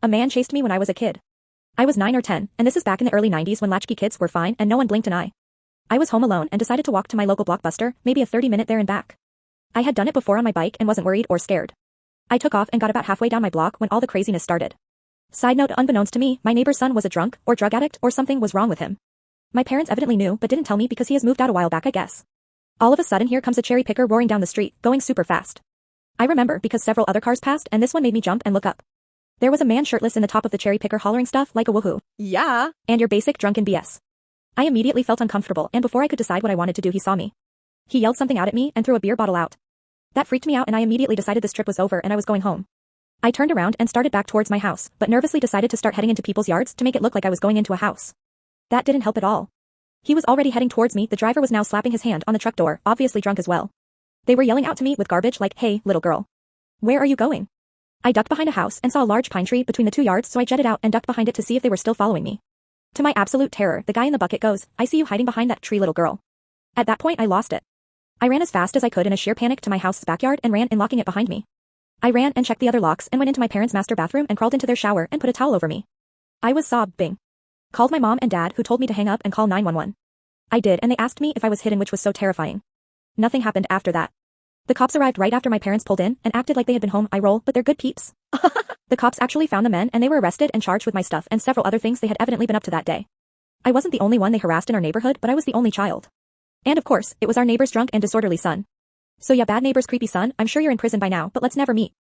A man chased me when I was a kid. I was 9 or 10, and this is back in the early 90s when latchkey kids were fine and no one blinked an eye. I was home alone and decided to walk to my local Blockbuster, maybe a 30-minute there and back. I had done it before on my bike and wasn't worried or scared. I took off and got about halfway down my block when all the craziness started. Side note, unbeknownst to me, my neighbor's son was a drunk or drug addict or something was wrong with him. My parents evidently knew but didn't tell me because he has moved out a while back, I guess. All of a sudden here comes a cherry picker roaring down the street, going super fast. I remember because several other cars passed and this one made me jump and look up. There was a man shirtless in the top of the cherry picker hollering stuff like a woohoo. Yeah. And your basic drunken BS. I immediately felt uncomfortable and before I could decide what I wanted to do he saw me. He yelled something out at me and threw a beer bottle out. That freaked me out and I immediately decided this trip was over and I was going home. I turned around and started back towards my house, but nervously decided to start heading into people's yards to make it look like I was going into a house. That didn't help at all. He was already heading towards me, the driver was now slapping his hand on the truck door, obviously drunk as well. They were yelling out to me with garbage like, "Hey, little girl. Where are you going?" I ducked behind a house and saw a large pine tree between the 2 yards so I jetted out and ducked behind it to see if they were still following me. To my absolute terror, the guy in the bucket goes, "I see you hiding behind that tree, little girl." At that point I lost it. I ran as fast as I could in a sheer panic to my house's backyard and ran in locking it behind me. I ran and checked the other locks and went into my parents' master bathroom and crawled into their shower and put a towel over me. I was sobbing. Called my mom and dad who told me to hang up and call 911. I did and they asked me if I was hidden, which was so terrifying. Nothing happened after that. The cops arrived right after my parents pulled in and acted like they had been home. I roll, but they're good peeps. The cops actually found the men and they were arrested and charged with my stuff and several other things they had evidently been up to that day. I wasn't the only one they harassed in our neighborhood, but I was the only child. And of course, it was our neighbor's drunk and disorderly son. So yeah, bad neighbor's creepy son, I'm sure you're in prison by now, but let's never meet.